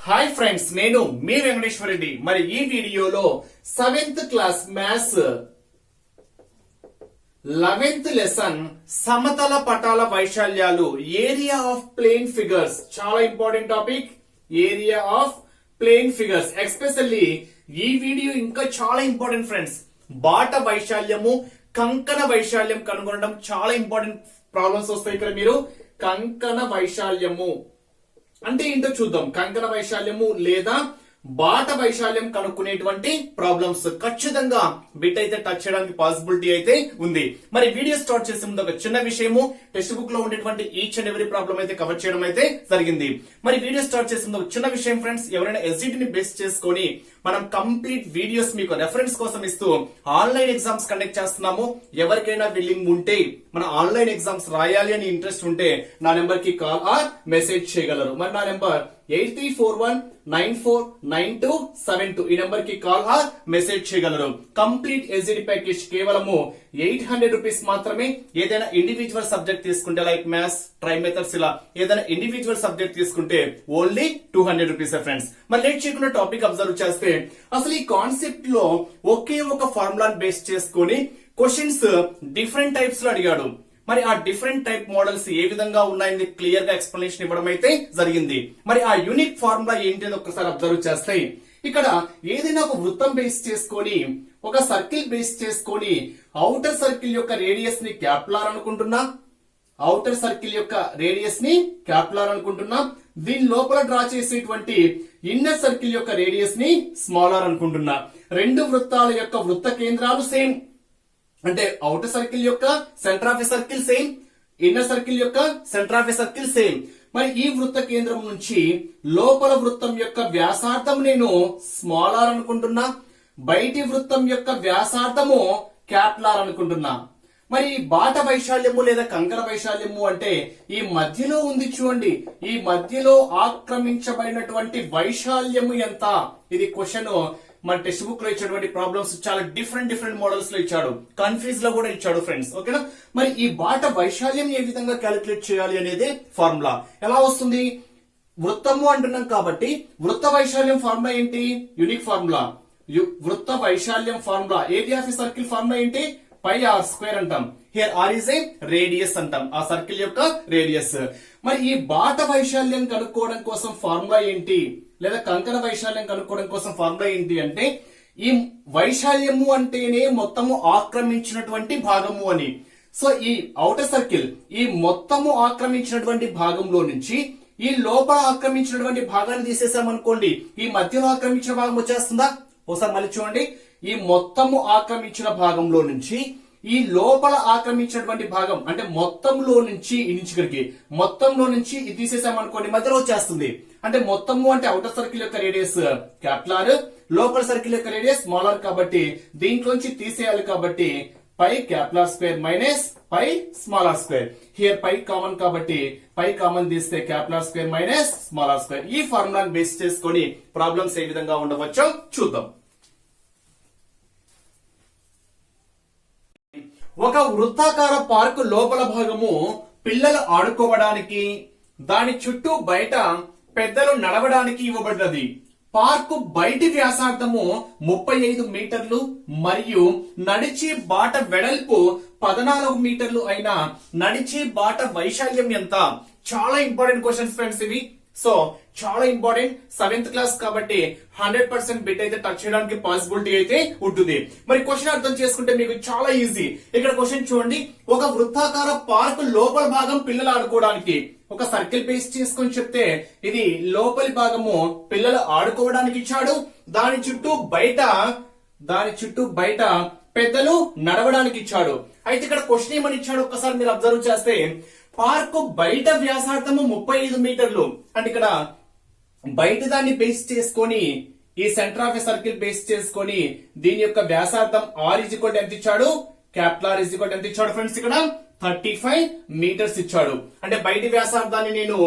Hi friends, నేను మీ వెంకటేశ్వర రెడ్డి. మరి ఈ వీడియోలో 7th class maths 11th lesson సమతల పటాల వైశాల్యాలు, ఏరియా ఆఫ్ ప్లేన్ ఫిగర్స్, చాలా important topic. Area of plane figures especially ఈ వీడియో ఇంకా చాలా ఇంపార్టెంట్ ఫ్రెండ్స్. బాట వైశాల్యము, కంకణ వైశాల్యం కనుగొనడం చాలా ఇంపార్టెంట్ ప్రాబ్లమ్స్ వస్తాయి. ఇక్కడ మీరు కంకణ వైశాల్యము అంటే ఏంటో చూద్దాం. కంకణ వైశాల్యము లేదా బాట వైశాల్యం కనుక్కునేటువంటి ప్రాబ్లమ్స్ ఖచ్చితంగా బిట్ అయితే టచ్ చేయడానికి పాసిబిలిటీ అయితే ఉంది. మరి వీడియో స్టార్ట్ చేసే ముందు ఒక చిన్న విషయము, టెక్స్ట్ బుక్ లో ఉండేటువంటి ఈచ్ అండ్ ఎవరీ ప్రాబ్లం అయితే కవర్ చేయడం అయితే జరిగింది. మరి వీడియో స్టార్ట్ చేసే ముందు ఒక చిన్న విషయం ఫ్రెండ్స్, ఎవరైనా ఎస్జిటి ని బేస్ చేసుకొని మనం కంప్లీట్ వీడియోస్ మీకు రెఫరెన్స్ కోసం ఇస్తూ ఆన్లైన్ ఎగ్జామ్స్ కండక్ట్ చేస్తున్నాము. ఎవరికైనా విల్లింగ్ ఉంటే మన ఆన్లైన్ ఎగ్జామ్స్ రాయాలి అని ఇంట్రెస్ట్ ఉంటే నా నెంబర్ కి కాల్ ఆర్ మెసేజ్ చేయగలరు. మరి నా నెంబర్ 8341949272. ఈ నెంబర్ కి కాల్ ఆర్ మెసేజ్ చేయగలరు. కంప్లీట్ ఎస్జిటి ప్యాకేజ్ కేవలము 800 రూపీస్ మాత్రమే. ఏదైనా ఇండివిజువల్ సబ్జెక్ట్ తీసుకుంటే లైక్ మ్యాథ్స్, ట్రై మెథడ్స్, ఇలా ఏదైనా ఇండివిజువల్ సబ్జెక్ట్ తీసుకుంటే ఓన్లీ 200 రూపీస్ ఫ్రెండ్స్. మరి లేట్ చేయకుండా టాపిక్ అబ్జర్వ్ చేస్తే, అసలు ఈ కాన్సెప్ట్ లో ఒకే ఒక ఫార్ములాని బేస్ చేసుకొని క్వశ్చన్స్ డిఫరెంట్ టైప్స్ లో అడిగాడు. మరి ఆ డిఫరెంట్ టైప్ మోడల్స్ ఏ విధంగా ఉన్నాయని క్లియర్ గా ఎక్స్ప్లెనేషన్ ఇవ్వడం అయితే జరిగింది. మరి ఆ యూనిక్ ఫార్ములా ఏంటి అని ఒకసారి అబ్జర్వ్ చేస్తే, ఇక్కడ ఏదైనా ఒక వృత్తం బేస్ చేసుకొని, ఒక సర్కిల్ బేస్ చేసుకొని ఔటర్ సర్కిల్ యొక్క రేడియస్ ని క్యాపిలర్ అనుకుంటున్నా, ఔటర్ సర్కిల్ యొక్క రేడియస్ ని క్యాపిలర్ అనుకుంటున్నా, దీని లోపల డ్రా చేసేటువంటి ఇన్నర్ సర్కిల్ యొక్క రేడియస్ ని స్మాలర్ అనుకుంటున్నా. రెండు వృత్తాల యొక్క వృత్త కేంద్రాలు సేమ్, అంటే ఔటర్ సర్కిల్ యొక్క centre of a circle same, inner circle యొక్క centre of a circle same. మరి ఈ వృత్త కేంద్రం నుంచి లోపల వృత్తం యొక్క వ్యాసార్థం నేను స్మాలర్ అనుకుంటున్నా, బయటి వృత్తం యొక్క వ్యాసార్థము క్యాపిలర్ అనుకుంటున్నా. మరి బాట వైశాల్యము లేదా కంకణ వైశాల్యము అంటే ఈ మధ్యలో ఉంది చూడండి, ఈ మధ్యలో ఆక్రమించబడినటువంటి వైశాల్యము ఎంత? ఇది క్వశ్చన్ మన టెక్స్ట్ బుక్ లో ఇచ్చినటువంటి ప్రాబ్లమ్స్ చాలా డిఫరెంట్ మోడల్స్ లో ఇచ్చాడు, కన్ఫ్యూజ్ లో కూడా ఇచ్చాడు ఫ్రెండ్స్. ఓకేనా? మరి ఈ బాట వైశాల్యం ఏ విధంగా క్యాలిక్యులేట్ చేయాలి అనేది ఫార్ములా ఎలా వస్తుంది? వృత్తము అంటున్నాం కాబట్టి వృత్త వైశాల్యం ఫార్ములా ఏంటి? Unique formula. వృత్త వైశాల్యం formula, area of circle formula ఏంటి? పై ఆర్ స్క్వేర్ అంటాం. Here R is a radius అంటాం, ఆ సర్కిల్ యొక్క రేడియస్. మరి ఈ బాట వైశాల్యం కనుక్కోవడం కోసం ఫార్ములా ఏంటి, లేదా కంకణ వైశాల్యం కనుక్కోవడం కోసం ఫార్ములా ఏంటి అంటే, ఈ వైశాల్యము అంటేనే మొత్తము ఆక్రమించినటువంటి భాగము అని. సో ఈ ఔటర్ సర్కిల్ ఈ మొత్తము ఆక్రమించినటువంటి భాగంలో నుంచి ఈ లోపల ఆక్రమించినటువంటి భాగాన్ని తీసేసామనుకోండి, ఈ మధ్యలో ఆక్రమించిన భాగం వచ్చేస్తుందా? ఒకసారి మళ్ళీ చూడండి. ఈ మొత్తము ఆక్రమించిన భాగంలో నుంచి ఈ లోపల ఆక్రమించినటువంటి భాగం, అంటే మొత్తంలో నుంచి ఇక్కడికి, మొత్తంలో నుంచి ఇది తీసేసామనుకోండి, మధ్యలో వచ్చేస్తుంది. అంటే మొత్తము అంటే ఔటర్ సర్కిల్ యొక్క రేడియస్ క్యాపిలర్, లోపల సర్కిల్ యొక్క రేడియస్ స్మాలర్, కాబట్టి దీంట్లోంచి తీసేయాలి. కాబట్టి పై క్యాపిలర్ square minus pi smaller square. Here pi common కాబట్టి పై కామన్ తీస్తే క్యాపిలర్ స్క్వేర్ మైనస్ స్మాలర్ స్క్వేర్. ఈ ఫార్ములాని బేస్ చేసుకొని ప్రాబ్లమ్స్ ఏ విధంగా ఉండవచ్చో చూద్దాం. ఒక వృత్తాకార పార్కు లోపల భాగము పిల్లలు ఆడుకోవడానికి, దాని చుట్టూ బయట పెద్దలు నడవడానికి ఇవ్వబడినది. పార్కు బయటి వ్యాసార్థము 35 మీటర్లు మరియు నడిచే బాట వెడల్పు 14 మీటర్లు అయిన నడిచే బాట వైశాల్యం ఎంత? చాలా ఇంపార్టెంట్ క్వశ్చన్స్ ఫ్రెండ్స్ ఇవి. సో చాలా ఇంపార్టెంట్, 7th క్లాస్ కాబట్టి 100% బిట్ అయితే టచ్ చేయడానికి పాసిబిలిటీ అయితే ఉంటుంది. మరి క్వశ్చన్ అర్థం చేసుకుంటే మీకు చాలా ఈజీ. ఇక్కడ క్వశ్చన్ చూడండి, ఒక వృత్తాకార పార్క్ లోపల భాగం పిల్లలు ఆడుకోవడానికి, ఒక సర్కిల్ బేస్ చేసుకొని చెప్తే ఇది లోపలి భాగము పిల్లలు ఆడుకోవడానికి ఇచ్చాడు, దాని చుట్టూ బయట పెద్దలు నడవడానికి ఇచ్చాడు. అయితే ఇక్కడ క్వశ్చన్ ఏమని ఇచ్చాడు ఒక్కసారి మీరు అబ్జర్వ్ చేస్తే, పార్కు బయట వ్యాసార్థము 35 మీటర్లు. అంటే ఇక్కడ బయట దాన్ని బేస్ చేసుకొని, ఈ centre of a circle base చేసుకొని దీని యొక్క వ్యాసార్థం ఆర్ ఈజ్ ఈక్వల్ ఎంత ఇచ్చాడు? క్యాపిలర్ ఈజ్ ఈక్వల్ ఎంత ఇచ్చాడు ఫ్రెండ్స్? ఇక్కడ 35 మీటర్స్ ఇచ్చాడు. అంటే బయటి వ్యాసార్థాన్ని నేను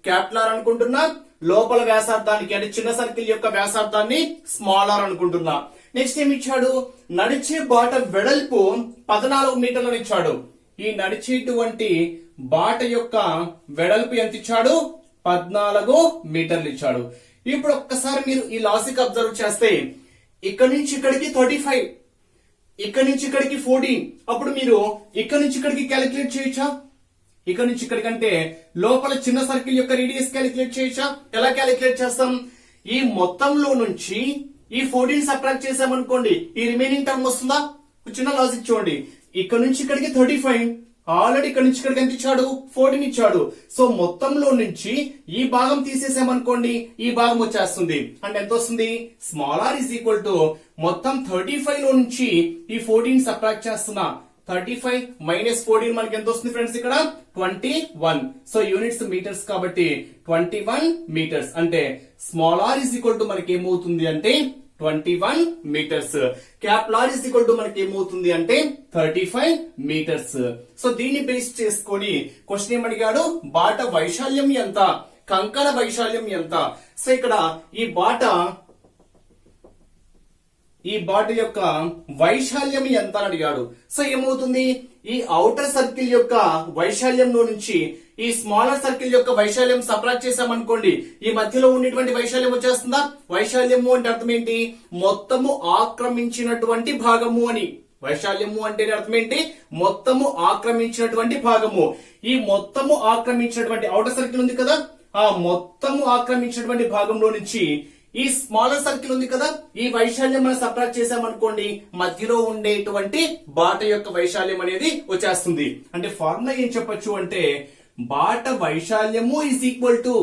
క్యాపిలర్ అనుకుంటున్నా, లోపల వ్యాసార్థానికి అంటే చిన్న సర్కిల్ యొక్క వ్యాసార్థాన్ని స్మాలర్ అనుకుంటున్నా. నెక్స్ట్ ఏమి ఇచ్చాడు? నడిచే బాట వెడల్పు 14 మీటర్లను ఇచ్చాడు. ఈ నడిచేటువంటి బాట యొక్క వెడల్పు ఎంత ఇచ్చాడు? 14 మీటర్లు ఇచ్చాడు. ఇప్పుడు ఒక్కసారి మీరు ఈ లాజిక్ అబ్జర్వ్ చేస్తే ఇక్కడ నుంచి ఇక్కడికి 35, ఇక్కడ నుంచి ఇక్కడికి 14, అప్పుడు మీరు ఇక్కడ నుంచి ఇక్కడికి క్యాలిక్యులేట్ చేయొచ్చా? ఇక్కడ నుంచి ఇక్కడికంటే లోపల చిన్న సర్కిల్ యొక్క రేడియస్ క్యాలిక్యులేట్ చేయొచ్చా? ఎలా క్యాలిక్యులేట్ చేస్తాం? ఈ మొత్తంలో నుంచి ఈ 14 సబ్ట్రాక్ట్ చేసామనుకోండి, ఈ రిమైనింగ్ టర్మ్ వస్తుందా? చిన్న లాజిక్ చూడండి, ఇక్కడ నుంచి ఇక్కడికి 35, ఆల్రెడీ ఇక్కడ నుంచి ఇక్కడికి ఎంత ఇచ్చాడు? 14 ఇచ్చాడు. సో మొత్తంలో నుంచి ఈ భాగం తీసేసామనుకోండి, ఈ భాగం వచ్చేస్తుంది. అంటే ఎంత వస్తుంది? Small R is equal to మొత్తం 35 లో నుంచి ఈ 14 సబ్ట్రాక్ట్ చేస్తున్నా, 35 మైనస్ 14 మనకి ఎంత వస్తుంది ఫ్రెండ్స్? ఇక్కడ 21. సో యూనిట్స్ మీటర్స్ కాబట్టి 21 మీటర్స్. అంటే small R is equal to మనకి ఏమవుతుంది అంటే 21 metres. Capital R is equal to మనకి ఏమవుతుంది అంటే 35 మీటర్స్. సో దీన్ని బేస్ చేసుకొని క్వశ్చన్ ఏమడిగాడు? బాట వైశాల్యం ఎంత, కంకణ వైశాల్యం ఎంత. సో ఇక్కడ ఈ బాట యొక్క వైశాల్యం ఎంత అని అడిగాడు. సో ఏమవుతుంది? ఈ ఔటర్ సర్కిల్ యొక్క వైశాల్యంలో నుంచి ఈ స్మాలర్ సర్కిల్ యొక్క వైశాల్యం సబ్ట్రాక్ట్ చేసామనుకోండి, ఈ మధ్యలో ఉండేటువంటి వైశాల్యం వచ్చేస్తుందా? వైశాల్యము అంటే అర్థం ఏంటి? మొత్తము ఆక్రమించినటువంటి భాగము అని. వైశాల్యము అంటే అర్థం ఏంటి? మొత్తము ఆక్రమించినటువంటి భాగము. ఈ మొత్తము ఆక్రమించినటువంటి ఔటర్ సర్కిల్ ఉంది కదా, ఆ మొత్తము ఆక్రమించినటువంటి భాగంలో నుంచి ఈ స్మాలర్ సర్కిల్ ఉంది కదా, ఈ వైశాల్యం మనం సబ్ట్రాక్ట్ చేసామనుకోండి, మధ్యలో ఉండేటువంటి బాట యొక్క వైశాల్యం అనేది వచ్చేస్తుంది. అంటే ఫార్ములా ఏం చెప్పొచ్చు అంటే బాట వైశాల్యము ఈజ్ ఈక్వల్ టు,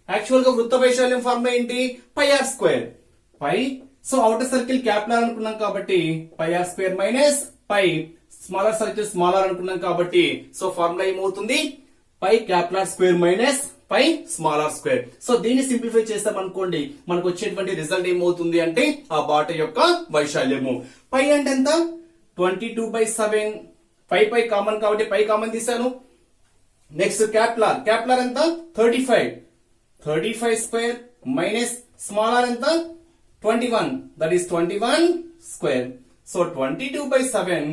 యాక్చువల్ గా వృత్త వైశాల్యం ఫార్ములా ఏంటి? Pi R square. Pi, so outer circle capital అనుకున్నాం కాబట్టి pi R square minus pi, smaller circle smaller అనుకున్నాం కాబట్టి సో ఫార్ములా ఏమవుతుంది? Pi capital R square minus pi small R square. So దీన్ని సింప్లిఫై చేస్తాం అనుకోండి, మనకు వచ్చేటువంటి రిజల్ట్ ఏమవుతుంది అంటే ఆ బాట యొక్క వైశాల్యము. పై అంటే ఎంత? 22/7. పై కామన్ కాబట్టి పై కామన్ తీసాను. నెక్స్ట్ క్యాపిటల్ ఆర్ ఎంత? 35 స్క్వేర్ మైనస్ స్మాల్ ఆర్ ఎంత? 21, that is 21 square. So 22/7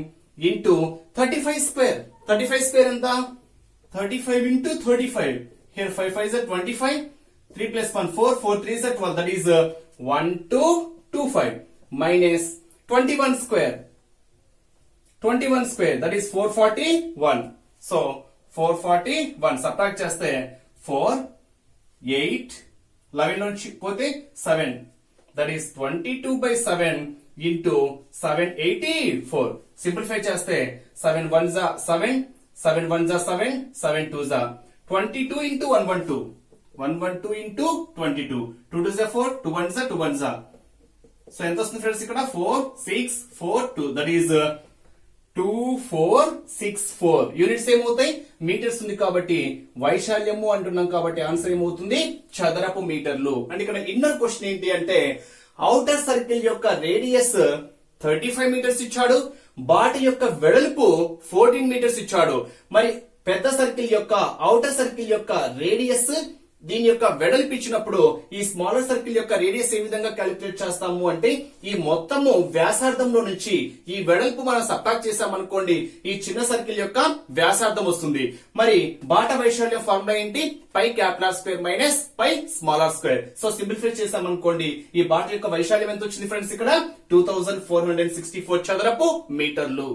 into 35 square. 35 square ఎంత? 35 into 35. Here 5 5 is 25. 3 plus 1 4. 4 3 is 12. That is 1225 minus 21 square. 21 square. That is 441. So 441. Subtract చేస్తే 4 8 11 నుంచి పోతే 7. That is 22/7 into 784. Simplify చేస్తే 7 1s are 7. 7 1s are 7. 7 2s are 22 into 112. 112 into 22. 2 2s are 4. 2 1s are 2 1s are. So ఎంత వస్తుంది friends ఇక్కడ? 4 6 4 2. That is 2464. Units ఏమవుతాయి? Metres ఉంది కాబట్టి వైశాల్యము అంటున్నాం కాబట్టి ఆన్సర్ ఏమవుతుంది? చదరపు మీటర్లు. అంటే ఇక్కడ ఇన్నర్ క్వశ్చన్ ఏంటి అంటే ఔటర్ సర్కిల్ యొక్క రేడియస్ 35 మీటర్స్ ఇచ్చాడు, బాట యొక్క వెడల్పు 14 మీటర్స్ ఇచ్చాడు. మరి పెద్ద సర్కిల్ యొక్క ఔటర్ సర్కిల్ యొక్క రేడియస్, దీని యొక్క వెడల్పు ఇచ్చినప్పుడు ఈ స్మాలర్ సర్కిల్ యొక్క రేడియస్ ఏ విధంగా క్యాలిక్యులేట్ చేస్తాము అంటే ఈ మొత్తము వ్యాసార్థంలో నుంచి ఈ వెడల్పు మనం సబ్ట్రాక్ట్ చేసామనుకోండి, ఈ చిన్న సర్కిల్ యొక్క వ్యాసార్థం వస్తుంది. మరి బాట వైశాల్యం ఫార్ములా ఏంటి? Pi capital R square minus pi small R square. So simplify చేసామనుకోండి, ఈ బాట యొక్క వైశాల్యం ఎంత వచ్చింది ఫ్రెండ్స్? ఇక్కడ 2464 చదరపు మీటర్లు.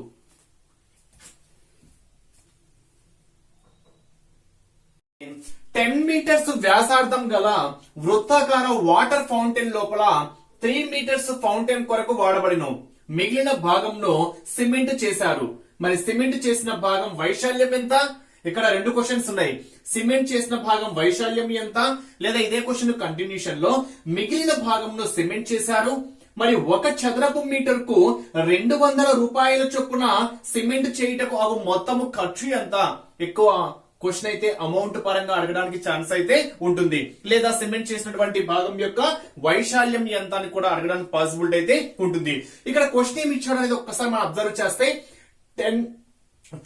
మీటర్స్ వ్యాసార్థం గల వృత్తాకార వాటర్ ఫౌంటైన్ లోపల 3 మీటర్స్ ఫౌంటైన్ కొరకు వాడబడిన మిగిలిన భాగంలో సిమెంట్ చేశారు. మరి సిమెంట్ చేసిన భాగం వైశాల్యం ఎంత? ఇక్కడ 2 క్వశ్చన్స్ ఉన్నాయి. సిమెంట్ చేసిన భాగం వైశాల్యం ఎంత, లేదా ఇదే క్వశ్చన్ కంటిన్యూషన్ లో మిగిలిన భాగంలో సిమెంట్ చేశారు. మరి 1 చదరపు మీటర్ కు 200 రూపాయల చొప్పున సిమెంట్ చేయుటకు అవు మొత్తము ఖర్చు ఎంత? ఎక్కువ క్వశ్చన్ అయితే అమౌంట్ పరంగా అడగడానికి ఛాన్స్ అయితే ఉంటుంది, లేదా సిమెంట్ చేసినటువంటి భాగం యొక్క వైశాల్యం ఎంత అని కూడా అడగడానికి పాసిబిలిటీ అయితే ఉంటుంది. ఇక్కడ క్వశ్చన్ ఏమి ఇచ్చాడు అనేది ఒక్కసారి మనం అబ్జర్వ్ చేస్తే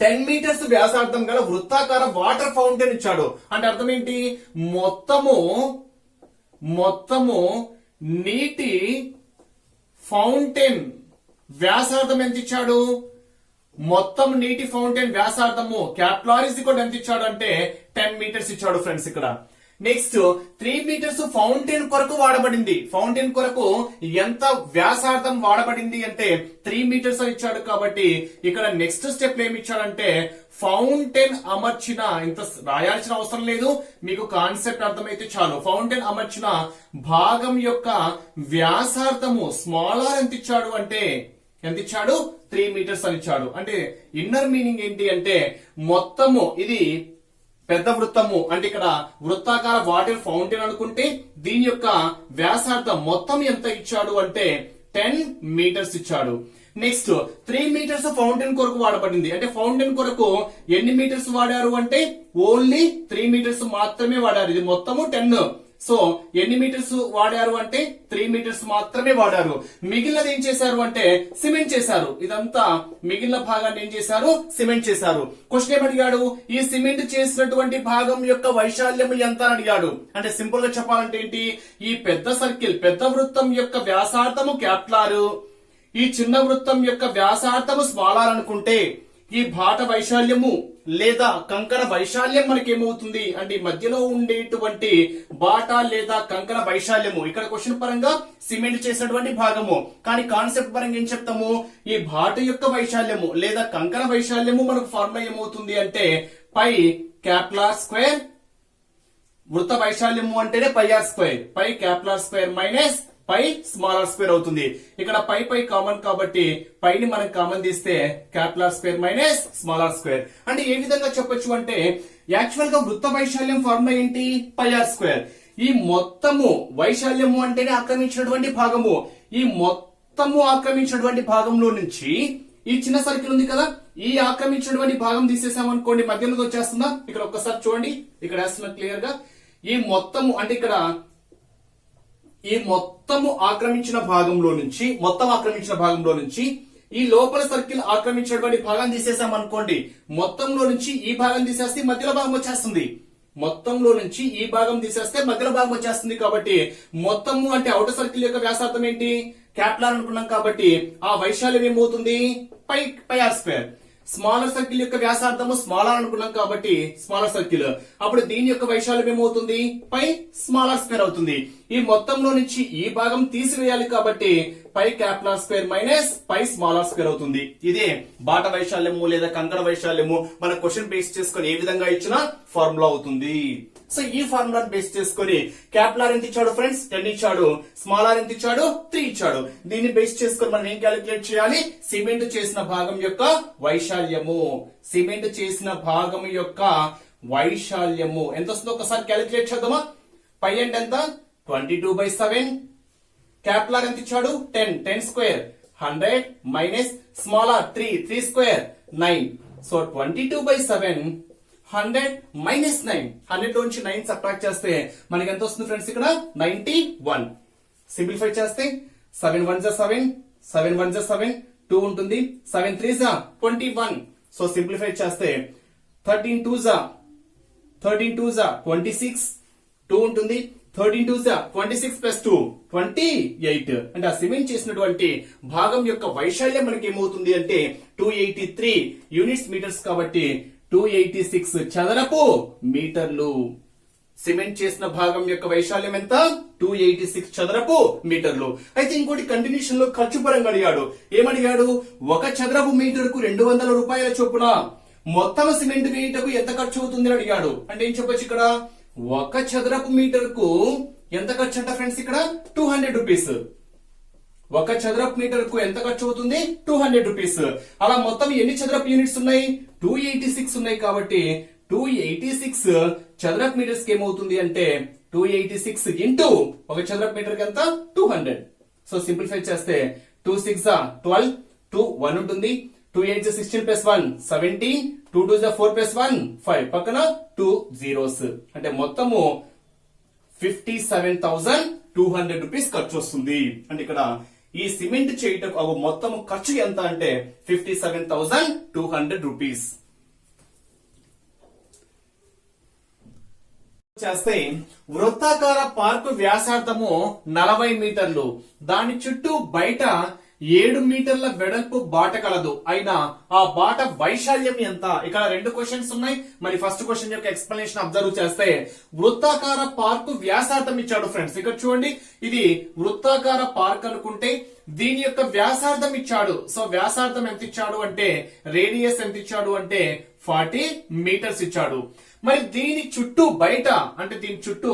10 మీటర్స్ వ్యాసార్థం గల వృత్తాకార వాటర్ ఫౌంటైన్ ఇచ్చాడు. అంటే అర్థం ఏంటి? మొత్తము నీటి ఫౌంటైన్ వ్యాసార్థం ఎంత ఇచ్చాడు? మొత్తం నీటి ఫౌంటైన్ వ్యాసార్థము క్యాపిటల్ ఆర్ ఈజ్ ఈక్వల్ ఎంత ఇచ్చాడు అంటే 10 మీటర్స్ ఇచ్చాడు ఫ్రెండ్స్. ఇక్కడ నెక్స్ట్ 3 మీటర్స్ ఫౌంటైన్ కొరకు వాడబడింది. ఫౌంటైన్ కొరకు ఎంత వ్యాసార్థం వాడబడింది అంటే 3 మీటర్స్ అని ఇచ్చాడు. కాబట్టి ఇక్కడ నెక్స్ట్ స్టెప్ ఏమి ఇచ్చాడంటే ఫౌంటైన్ అమర్చిన, ఇంత రాయాల్సిన అవసరం లేదు, మీకు కాన్సెప్ట్ అర్థమైతే చాలు. ఫౌంటైన్ అమర్చిన భాగం యొక్క వ్యాసార్థము స్మాల్ ఆర్ ఎంత ఇచ్చాడు అంటే ఎంత ఇచ్చాడు 3 మీటర్స్ అని ఇచ్చాడు. అంటే ఇన్నర్ మీనింగ్ ఏంటి అంటే మొత్తము ఇది పెద్ద వృత్తము, అంటే ఇక్కడ వృత్తాకార వాటర్ ఫౌంటైన్ అనుకుంటే దీని యొక్క వ్యాసార్థం మొత్తం ఎంత ఇచ్చాడు అంటే 10 మీటర్స్ ఇచ్చాడు. నెక్స్ట్ 3 మీటర్స్ ఫౌంటైన్ కొరకు వాడబడింది. అంటే ఫౌంటైన్ కొరకు ఎన్ని మీటర్స్ వాడారు అంటే ఓన్లీ 3 మీటర్స్ మాత్రమే వాడారు. ఇది మొత్తము 10. సో ఎన్ని మీటర్స్ వాడారు అంటే 3 మీటర్స్ మాత్రమే వాడారు. మిగిలినది ఏం చేశారు అంటే సిమెంట్ చేశారు. ఇదంతా మిగిలిన భాగాన్ని ఏం చేశారు, సిమెంట్ చేశారు. క్వశ్చన్ ఏమడిగాడు, ఈ సిమెంట్ చేసినటువంటి భాగం యొక్క వైశాల్యం ఎంత అని అడిగాడు. అంటే సింపుల్ గా చెప్పాలంటే ఏంటి, ఈ పెద్ద సర్కిల్ పెద్ద వృత్తం యొక్క వ్యాసార్థము క్యాపిటల్, ఈ చిన్న వృత్తం యొక్క వ్యాసార్థము స్మాల్ ఆర్ అనుకుంటే ఈ బాట వైశాల్యము లేదా కంకణ వైశాల్యం మనకి ఏమవుతుంది అంటే మధ్యలో ఉండేటువంటి బాట లేదా కంకణ వైశాల్యము. ఇక్కడ క్వశ్చన్ పరంగా సిమెంట్ చేసినటువంటి భాగము, కానీ కాన్సెప్ట్ పరంగా ఏం చెప్తాము, ఈ బాట యొక్క వైశాల్యము లేదా కంకణ వైశాల్యము మనకు ఫార్ములా ఏమవుతుంది అంటే పై క్యాపిటల్ ఆర్ స్క్వేర్, వృత్త వైశాల్యము అంటేనే pi R square, pi capital R square minus pi small R square అవుతుంది. ఇక్కడ పై కామన్ కాబట్టి పైని మనం కామన్ తీస్తే capital R square minus small R square. అంటే ఏ విధంగా చెప్పొచ్చు అంటే యాక్చువల్ గా వృత్త వైశాల్యం ఫార్ములా ఏంటి, పై ఆర్ స్క్వేర్. ఈ మొత్తము వైశాల్యము అంటేనే ఆక్రమించినటువంటి భాగము. ఈ మొత్తము ఆక్రమించినటువంటి భాగంలో నుంచి ఈ చిన్న సర్కిల్ ఉంది కదా, ఈ ఆక్రమించినటువంటి భాగం తీసేసామనుకోండి మధ్యలో వచ్చేస్తుందా. ఇక్కడ ఒక్కసారి చూడండి, ఇక్కడ వేస్తున్నా క్లియర్ గా. ఈ మొత్తము అంటే ఇక్కడ ఈ మొత్తము ఆక్రమించిన భాగంలో నుంచి ఈ లోపల సర్కిల్ ఆక్రమించినటువంటి భాగం తీసేసాం అనుకోండి, మొత్తంలో నుంచి ఈ భాగం తీసేస్తే మధ్యలో భాగం వచ్చేస్తుంది. మొత్తంలో నుంచి ఈ భాగం తీసేస్తే మధ్యలో భాగం వచ్చేస్తుంది. కాబట్టి మొత్తము అంటే అవుటర్ సర్కిల్ యొక్క వ్యాసార్థం ఏంటి, క్యాపిటల్ అనుకున్నాం కాబట్టి ఆ వైశాల్యం ఏమవుతుంది పై ఆర్ స్క్వేర్. స్మాలర్ సర్కిల్ యొక్క వ్యాసార్థము స్మాల్ ఆర్ అనుకున్నాం కాబట్టి స్మాలర్ సర్కిల్, అప్పుడు దీని యొక్క వైశాల్యం ఏమవుతుంది పై స్మాల్ ఆర్ స్క్వేర్ అవుతుంది. ఈ మొత్తంలో నుంచి ఈ భాగం తీసివేయాలి కాబట్టి pi capital R square minus pi small R square అవుతుంది. ఇదే బాట వైశాల్యము లేదా కంకణ వైశాల్యము మన క్వశ్చన్ బేస్ చేసుకుని ఏ విధంగా ఇచ్చినా ఫార్ములా అవుతుంది. సో ఈ ఫార్ములాని బేస్ చేసుకుని క్యాపిటల్ ఆర్ ఎంత ఇచ్చాడు ఫ్రెండ్స్ 10 ఇచ్చాడు, స్మాల్ ఆర్ ఎంత ఇచ్చాడు 3 ఇచ్చాడు. దీన్ని బేస్ చేసుకుని మనం ఏం క్యాలిక్యులేట్ చేయాలి, సిమెంట్ చేసిన భాగం యొక్క వైశాల్యము. సిమెంట్ చేసిన భాగం యొక్క వైశాల్యము ఎంత వస్తుందో ఒకసారి క్యాలిక్యులేట్ చేద్దామా. పై ఎండ్ ఎంత 22/7, క్యాపిటల్ ఆర్ ఎంత ఇచ్చాడు 10 square 100 minus small R 3 square 9. So 22/7 100 minus 9, 100 నుంచి 9 సబ్ట్రాక్ట్ చేస్తే మనకి ఎంత వస్తుంది ఫ్రెండ్స్ ఇక్కడ 91. సింప్లిఫై చేస్తే 7 1 7, 7 1 7, 2 ఉంటుంది, 7 3 21. సో సింప్లిఫై చేస్తే 13 2 26, 2 ఉంటుంది, 13 2 26 ప్లస్ 2 28. అంటే ఆ సిమెంట్ చేసినటువంటి భాగం యొక్క వైశాల్యం మనకి ఏమవుతుంది అంటే 283 యూనిట్స్ మీటర్స్ కాబట్టి 286 చదరపు మీటర్లు. సిమెంట్ చేసిన భాగం యొక్క వైశాల్యం ఎంత 286 చదరపు మీటర్లు. అయితే ఇంకోటి కంటిన్యూషన్ లో ఖర్చు పరంగా అడిగాడు. ఏమడిగాడు, 1 చదరపు మీటర్ కు 200 రూపాయల చొప్పున మొత్తం సిమెంట్ వేయటకు ఎంత ఖర్చు అవుతుంది అని అడిగాడు. అంటే ఏం చెప్పొచ్చు, ఇక్కడ 1 చదరపు మీటర్ కు ఎంత ఖర్చు అంట ఫ్రెండ్స్, ఇక్కడ 200 రూపీస్. 1 చదరపు మీటర్ కు ఎంత ఖర్చు అవుతుంది 200 రూపీస్. అలా మొత్తం ఎన్ని చదరపు యూనిట్స్ ఉన్నాయి 286 ఉన్నాయి. కాబట్టి 286 చదరపు మీటర్స్ కి ఏమవుతుంది అంటే 286 ఇంటూ 1 చదరపు మీటర్ కి ఎంత 200. సో సింప్లిఫై చేస్తే 2 6 12, 2 1 ఉంటుంది, 2 8 16 ప్లస్ 1 17, 2 2 4 ప్లస్ 1 5, పక్కన 2 zeros. అంటే మొత్తము 57,200 రూపీస్ ఖర్చు వస్తుంది. అంటే ఇక్కడ ఈ సిమెంట్ చేయటం మొత్తం ఖర్చు ఎంత అంటే 57,200 రూపీస్. చేస్తే వృత్తాకార పార్కు వ్యాసార్థము 40 మీటర్లు, దాని చుట్టూ బయట 7 మీటర్ల వెడల్పు బాట కలదు అయినా ఆ బాట వైశాల్యం ఎంత? ఇక్కడ 2 క్వశ్చన్స్ ఉన్నాయి. మరి ఫస్ట్ క్వశ్చన్ యొక్క ఎక్స్ప్లెనేషన్ అబ్జర్వ్ చేస్తే వృత్తాకార పార్క్ వ్యాసార్థం ఇచ్చాడు ఫ్రెండ్స్. ఇక్కడ చూడండి, ఇది వృత్తాకార పార్క్ అనుకుంటే దీని యొక్క వ్యాసార్థం ఇచ్చాడు. సో వ్యాసార్థం ఎంత ఇచ్చాడు అంటే, రేడియస్ ఎంత ఇచ్చాడు అంటే 40 మీటర్స్ ఇచ్చాడు. మరి దీని చుట్టూ బయట అంటే దీని చుట్టూ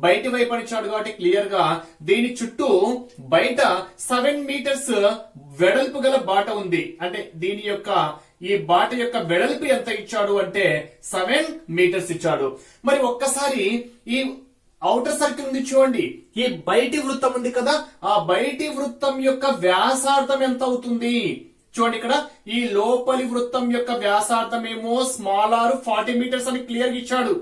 బయటి వైపు ఇచ్చాడు కాబట్టి క్లియర్ గా దీని చుట్టూ బయట 7 మీటర్స్ వెడల్పు గల బాట ఉంది. అంటే దీని యొక్క ఈ బాట యొక్క వెడల్పు ఎంత ఇచ్చాడు అంటే 7 మీటర్స్ ఇచ్చాడు. మరి ఒక్కసారి ఈ ఔటర్ సర్కిల్ ఉంది చూడండి, ఈ బయటి వృత్తం ఉంది కదా, ఆ బయటి వృత్తం యొక్క వ్యాసార్థం ఎంత అవుతుంది చూడండి. ఇక్కడ ఈ లోపలి వృత్తం యొక్క వ్యాసార్థం ఏమో స్మాల్ ఆర్ 40 మీటర్స్ అని క్లియర్ గా ఇచ్చాడు.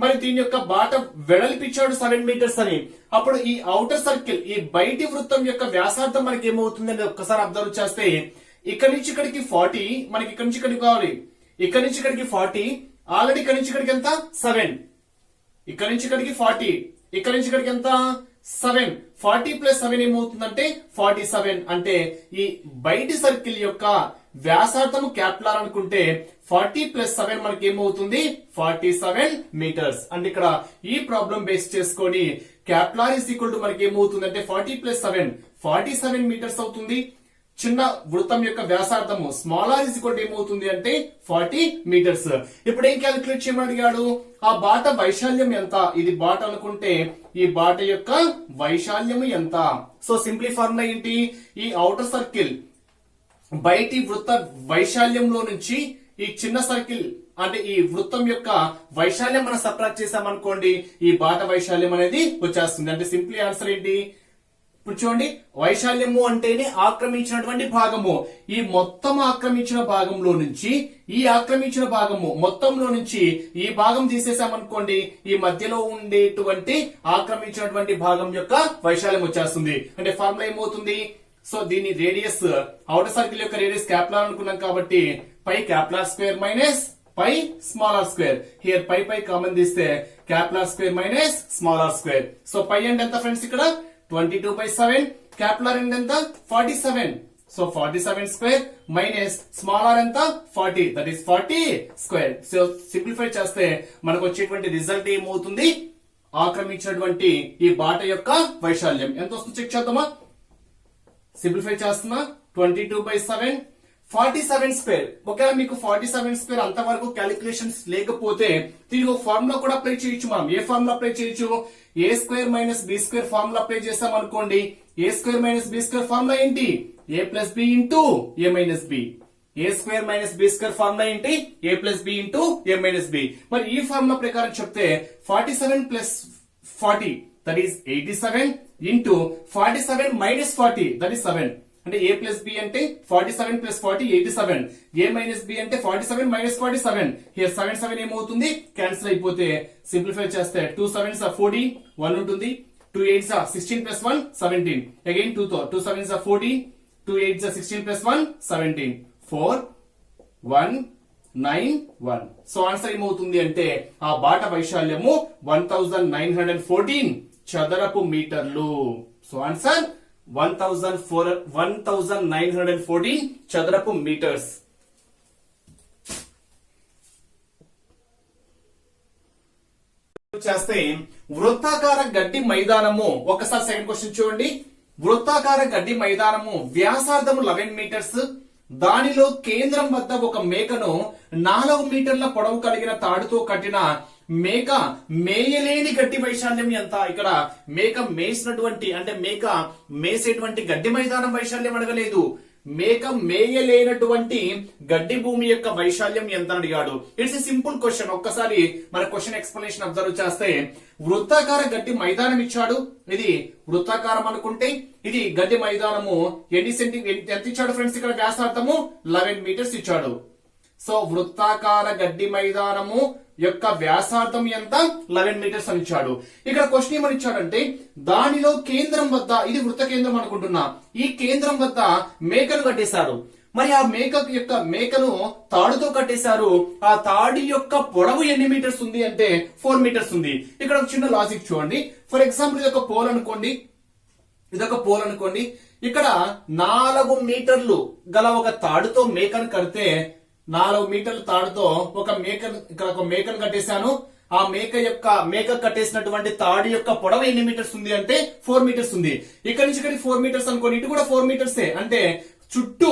మరి దీని యొక్క బాట వెడల్పిచ్చాడు 7 మీటర్స్ అని. అప్పుడు ఈ ఔటర్ సర్కిల్ ఈ బయటి వృత్తం యొక్క వ్యాసార్థం మనకి ఏమవుతుంది అని ఒక్కసారి అబ్జర్వ్ చేస్తే, ఇక్కడి నుంచి ఇక్కడికి 40, మనకి ఇక్కడి నుంచి ఇక్కడికి కావాలి, ఇక్కడి నుంచి ఇక్కడికి 40, ఆల్రెడీ ఇక్కడి నుంచి ఇక్కడికి ఎంత 7, ఇక్కడి నుంచి ఇక్కడికి 40, ఇక్కడి నుంచి ఇక్కడికి ఎంత 7, 40 ప్లస్ 7 ఏమవుతుందంటే 47. అంటే ఈ బయటి సర్కిల్ యొక్క వ్యాసార్థము క్యాపిటల్ అనుకుంటే 40 ప్లస్ 7 మనకి ఏమవుతుంది 47 మీటర్స్. అంటే ఇక్కడ ఈ ప్రాబ్లం బేస్ చేసుకొని క్యాపిటల్ ఇస్ ఈక్వల్ టు మనకి ఏమవుతుంది అంటే 40 ప్లస్ 7 47 మీటర్స్ అవుతుంది. చిన్న వృత్తం యొక్క వ్యాసార్థము small R is equal to ఏమవుతుంది అంటే 40 మీటర్స్. ఇప్పుడు ఏం క్యాలిక్యులేట్ చేయమని అడిగాడు, ఆ బాట వైశాల్యం ఎంత? ఇది బాట అనుకుంటే ఈ బాట యొక్క వైశాల్యము ఎంత? సో సింప్లీ ఫార్ములా ఏంటి, ఈ ఔటర్ సర్కిల్ బయటి వృత్త వైశాల్యంలో నుంచి ఈ చిన్న సర్కిల్ అంటే ఈ వృత్తం యొక్క వైశాల్యం మనం సబ్ట్రాక్ట్ చేసామనుకోండి, ఈ బాట వైశాల్యం అనేది వచ్చేస్తుంది. అంటే సింప్లీ ఆన్సర్ ఏంటి, ఇప్పుడు చూడండి, వైశాల్యము అంటేనే ఆక్రమించినటువంటి భాగము. ఈ మొత్తం ఆక్రమించిన భాగంలో నుంచి ఈ ఆక్రమించిన భాగము మొత్తంలో నుంచి ఈ భాగం తీసేసామనుకోండి, ఈ మధ్యలో ఉండేటువంటి ఆక్రమించినటువంటి భాగం యొక్క వైశాల్యం వచ్చేస్తుంది. అంటే ఫార్ములా ఏమవుతుంది, సో దీని రేడియస్ ఔటర్ సర్కిల్ యొక్క రేడియస్ క్యాపిటల్ అనుకున్నాం కాబట్టి pi capital square minus pi small R square. Here pi pi common తీస్తే capital square minus small R square. So pi అంటే ఎంత ఫ్రెండ్స్, ఇక్కడ 22/7, క్యాపిటల్ అంటే ఎంత 47. So 47 square minus small R ఎంత 40, that is 40 square. So simplify చేస్తే మనకు వచ్చేటువంటి రిజల్ట్ ఏమవుతుంది, ఆక్రమించినటువంటి ఈ బాట యొక్క వైశాల్యం ఎంత వస్తుంది చెక్ చేద్దామా. సింప్లిఫై చేస్తున్నా, 22/7 47 స్క్వేర్. ఒకవేళ మీకు 47 స్క్వేర్ అంతవరకు క్యాలిక్యులేషన్స్ లేకపోతే దీనికి ఒక ఫార్ములా కూడా అప్లై చేయొచ్చు. మనం ఏ ఫార్ములా అప్లై చేయొచ్చు, A square minus B square formula apply చేస్తాం అనుకోండి. A square minus B square formula ఏంటి, A plus B into A minus B. A square minus B square formula ఏంటి, A plus B into A minus B. మరి ఈ formula ప్రకారం చెప్తే 47 plus 40 that is 87 into 47 minus 40 that is 7. అంటే ఏ plus B అంటే 47 plus 40 87, ఏ minus B అంటే 47 minus 47. Here 7 ఏమవుతుంది, cancel అయిపోతే సింప్లిఫై చేస్తే 2 7s are 40, 1 ఉంటుంది, 2 8s are 16 plus 1 17, again 2 7s are 40, 2 8s are 16 plus 1 17, 4 1 9 1. So answer ఏమవుతుంది అంటే ఆ బాట వైశాల్యము 1914 చదరపు మీటర్లు. సో ఆన్సర్ 1914 చదరపు మీటర్స్. చేస్తే వృత్తాకార గడ్డి మైదానము, ఒకసారి సెకండ్ క్వశ్చన్ చూడండి. వృత్తాకార గడ్డి మైదానము వ్యాసార్థము 11 మీటర్స్, దానిలో కేంద్రం వద్ద ఒక మేకను 4 మీటర్ల పొడవు కలిగిన తాడుతో కట్టిన మేక మేయలేని గడ్డి వైశాల్యం ఎంత? ఇక్కడ మేక మేసినటువంటి అంటే మేక మేసేటువంటి గడ్డి మైదానం వైశాల్యం అడగలేదు, మేక మేయలేనటువంటి గడ్డి భూమి యొక్క వైశాల్యం ఎంత అని అడిగాడు. It's a simple question. ఒక్కసారి మన క్వశ్చన్ ఎక్స్ప్లెనేషన్ అబ్జర్వ్ చేస్తే వృత్తాకార గడ్డి మైదానం ఇచ్చాడు. ఇది వృత్తాకారం అనుకుంటే ఇది గడ్డి మైదానము ఎంత ఇచ్చాడు ఫ్రెండ్స్, ఇక్కడ వ్యాసార్థము 11 మీటర్స్ ఇచ్చాడు. సో వృత్తాకార గడ్డి మైదానము యొక్క వ్యాసార్థం ఎంత 11 మీటర్స్ అని ఇచ్చాడు. ఇక్కడ క్వశ్చన్ ఏమని ఇచ్చాడంటే దానిలో కేంద్రం వద్ద, ఇది వృత్త కేంద్రం అనుకుంటున్నా, ఈ కేంద్రం వద్ద మేకను కట్టేశారు. మరి ఆ మేకను తాడుతో కట్టేశారు. ఆ తాడి యొక్క పొడవు ఎన్ని మీటర్స్ ఉంది అంటే 4 మీటర్స్ ఉంది. ఇక్కడ ఒక చిన్న లాజిక్ చూడండి. ఫర్ ఎగ్జాంపుల్ ఇది ఒక పోల్ అనుకోండి, ఇదొక పోల్ అనుకోండి. ఇక్కడ 4 మీటర్లు గల ఒక తాడుతో మేకను కడితే 4 మీటర్ల తాడుతో ఇక్కడ ఒక మేకను కట్టేశాను. ఆ మేక కట్టేసినటువంటి తాడు యొక్క పొడవు ఎన్ని మీటర్స్ ఉంది అంటే 4 మీటర్స్ ఉంది. ఇక్కడ నుంచి ఇక్కడికి 4 మీటర్స్ అనుకోండి, ఇటు కూడా 4 మీటర్సే. అంటే చుట్టూ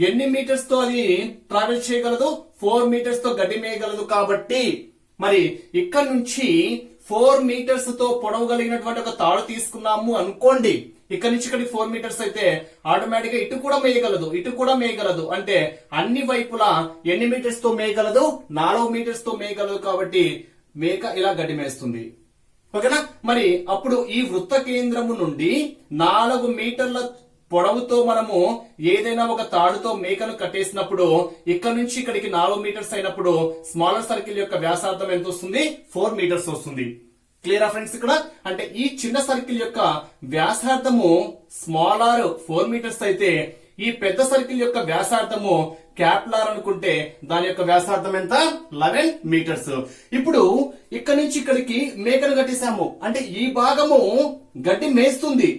ఎన్ని మీటర్స్ తో అది ట్రావెల్ చేయగలదు? 4 మీటర్స్ తో గడ్డి మేయగలదు. కాబట్టి మరి ఇక్కడ నుంచి 4 మీటర్స్ తో పొడవు కలిగినటువంటి ఒక తాడు తీసుకున్నాము అనుకోండి. ఇక్కడ నుంచి ఇక్కడికి 4 మీటర్స్ అయితే ఆటోమేటిక్ గా ఇటు కూడా మేయగలదు. అంటే అన్ని వైపులా ఎన్ని మీటర్స్ తో మేయగలదు? 4 మీటర్స్ తో మేయగలదు. కాబట్టి మేక ఇలా గడ్డి మేస్తుంది. ఓకేనా? మరి అప్పుడు ఈ వృత్త కేంద్రము నుండి 4 మీటర్ల పొడవుతో మనము ఏదైనా ఒక తాడుతో మేకను కట్టేసినప్పుడు ఇక్కడ నుంచి ఇక్కడికి 4 మీటర్స్ అయినప్పుడు స్మాలర్ సర్కిల్ యొక్క వ్యాసార్థం ఎంత వస్తుంది? 4 మీటర్స్ వస్తుంది. క్లియరా ఫ్రెండ్స్? ఇక్కడ అంటే ఈ చిన్న సర్కిల్ యొక్క వ్యాసార్థము స్మాలర్ 4 మీటర్స్ అయితే ఈ పెద్ద సర్కిల్ యొక్క వ్యాసార్థము క్యాపిలర్ అనుకుంటే దాని యొక్క వ్యాసార్థం ఎంత? 11 మీటర్స్. ఇప్పుడు ఇక్కడ నుంచి ఇక్కడికి మేకను కట్టేశాము అంటే ఈ భాగము గడ్డి మేస్తుంది.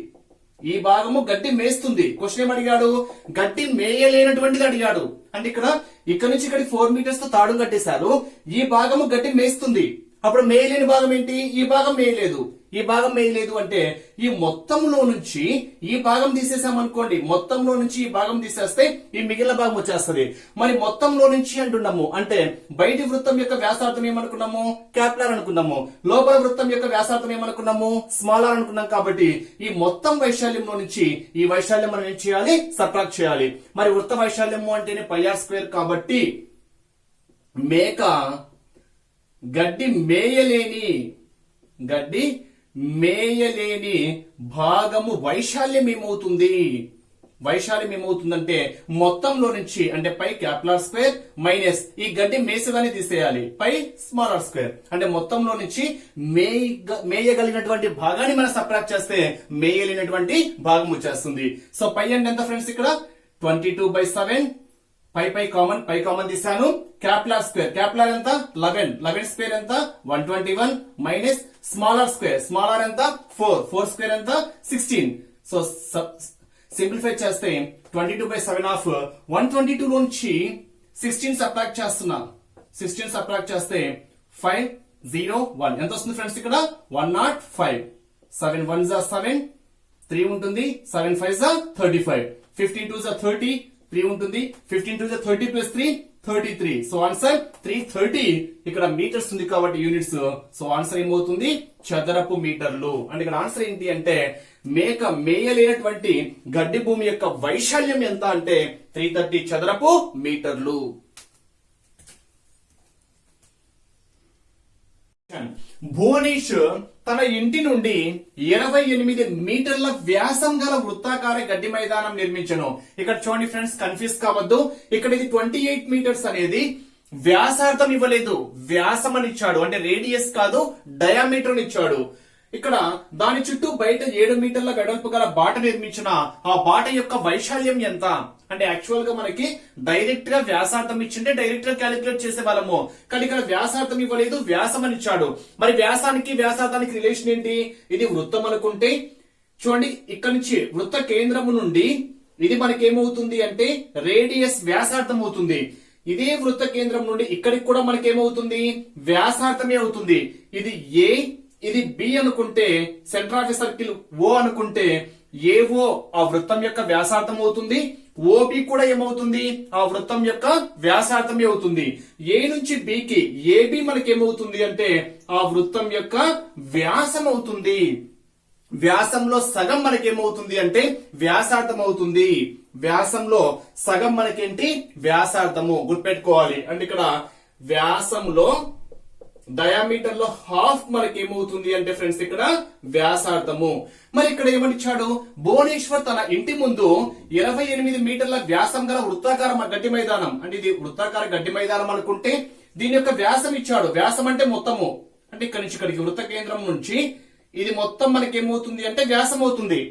క్వశ్చన్ ఏం అడిగాడు? గడ్డి మేయలేనటువంటిది అడిగాడు. అంటే ఇక్కడ నుంచి ఇక్కడికి 4 మీటర్స్ తో తాడు కట్టేశారు. ఈ భాగము గడ్డి మేస్తుంది. అప్పుడు మేయలేని భాగం ఏంటి? ఈ భాగం మేయలేదు అంటే ఈ మొత్తంలో నుంచి ఈ భాగం తీసేసామనుకోండి. మొత్తంలో నుంచి ఈ భాగం తీసేస్తే ఈ మిగిలిన భాగం వచ్చేస్తుంది. మరి మొత్తంలో నుంచి అంటున్నాము అంటే బయటి వృత్తం యొక్క వ్యాసార్థం ఏమనుకున్నాము? క్యాపిలర్ అనుకున్నాము. లోపల వృత్తం యొక్క వ్యాసార్థం ఏమనుకున్నాము? స్మాలర్ అనుకున్నాం. కాబట్టి ఈ మొత్తం వైశాల్యంలో నుంచి ఈ వైశాల్యం మనం ఏం చేయాలి? సబ్ట్రాక్ట్ చేయాలి. మరి వృత్త వైశాల్యము అంటేనే πr². కాబట్టి మేక గడ్డి మేయలేని భాగము వైశాల్యం ఏమవుతుందంటే మొత్తంలో నుంచి అంటే π² మైనస్ ఈ గడ్డి మేసేదాన్ని తీసేయాలి π² అంటే మొత్తంలో నుంచి మేయగలిగినటువంటి భాగాన్ని మనం సబ్ట్రాక్ట్ చేస్తే మేయలేనటువంటి భాగం వచ్చేస్తుంది. సో π అంటే ఎంత ఫ్రెండ్స్? ఇక్కడ 22/7. పై కామన్ తీసాను. క్యాపిలర్ ఎంత? 11 స్క్వేర్ ఎంత? 121 మైనస్ స్మాలర్ ఎంత? 4 ఎంత? 16. సో సింప్లిఫై చేస్తే 22/7 ఆఫ్ 122 నుంచి 16 సబ్ట్రాక్ట్ చేస్తున్నా. 16 సబ్ట్రాక్ట్ చేస్తే 501 ఎంత వస్తుంది ఫ్రెండ్స్? ఇక్కడ 105. 7 1s are 7, 3 ఉంటుంది. 7 5s are 35. 15 2s are 30, 3 ఉంటుంది. 15 2s are 30 plus 3 33. So answer 330. ఇక్కడ మీటర్స్ ఉంది కాబట్టి యూనిట్స్. సో ఆన్సర్ ఏమవుతుంది? చదరపు మీటర్లు. అంటే ఇక్కడ ఆన్సర్ ఏంటి అంటే మేక మేయలేనటువంటి గడ్డి భూమి యొక్క వైశాల్యం ఎంత అంటే 330 చదరపు మీటర్లు. భువనేష్ తన ఇంటి నుండి 28 మీటర్ల వ్యాసం గల వృత్తాకార గడ్డి మైదానం నిర్మించను. ఇక్కడ చూడండి ఫ్రెండ్స్, కన్ఫ్యూజ్ కావద్దు. ఇక్కడ ఇది 28 మీటర్స్ అనేది వ్యాసార్థం ఇవ్వలేదు, వ్యాసం అని ఇచ్చాడు. అంటే రేడియస్ కాదు, డయామీటర్ ఇచ్చాడు. ఇక్కడ దాని చుట్టూ బయట 7 మీటర్ల వెడల్పు గల బాట నిర్మించిన ఆ బాట యొక్క వైశాల్యం ఎంత అంటే యాక్చువల్ గా మనకి డైరెక్ట్ గా వ్యాసార్థం ఇచ్చింటే డైరెక్ట్ గా క్యాలిక్యులేట్ చేసే వాళ్ళము. కానీ ఇక్కడ వ్యాసార్థం ఇవ్వలేదు, వ్యాసం అని ఇచ్చాడు. మరి వ్యాసానికి వ్యాసార్థానికి రిలేషన్ ఏంటి? ఇది వృత్తం అనుకుంటే చూడండి, ఇక్కడ నుంచి వృత్త కేంద్రము నుండి ఇది మనకేమవుతుంది అంటే రేడియస్ వ్యాసార్థం అవుతుంది. ఇదే వృత్త కేంద్రం నుండి ఇక్కడికి కూడా మనకేమవుతుంది? వ్యాసార్థమే అవుతుంది. ఇది ఏ, ఇది బి అనుకుంటే, సెంటర్ ఆఫ్ సర్కిల్ ఓ అనుకుంటే ఏఓ ఆ వృత్తం యొక్క వ్యాసార్థం అవుతుంది. ఓబి కూడా ఏమవుతుంది? ఆ వృత్తం యొక్క వ్యాసార్థమే అవుతుంది. ఏ నుంచి బికి ఏబి మనకేమవుతుంది అంటే ఆ వృత్తం యొక్క వ్యాసం అవుతుంది. వ్యాసంలో సగం మనకేమవుతుంది అంటే వ్యాసార్థం అవుతుంది. వ్యాసంలో సగం మనకేంటి? వ్యాసార్థము. గుర్తుపెట్టుకోవాలి. అంటే ఇక్కడ వ్యాసంలో డయామీటర్ లో హాఫ్ మనకి ఏమవుతుంది అంటే ఫ్రెండ్స్ ఇక్కడ వ్యాసార్థము. మరి ఇక్కడ ఏమనిచ్చాడు? భువనేశ్వర్ తన ఇంటి ముందు 28 మీటర్ల వ్యాసం గల వృత్తాకార గడ్డి మైదానం, అంటే ఇది వృత్తాకార గడ్డి మైదానం అనుకుంటే దీని యొక్క వ్యాసం ఇచ్చాడు. వ్యాసం అంటే మొత్తము, అంటే ఇక్కడ నుంచి ఇక్కడికి వృత్త కేంద్రం నుంచి ఇది మొత్తం మనకి ఏమవుతుంది అంటే వ్యాసం అవుతుంది.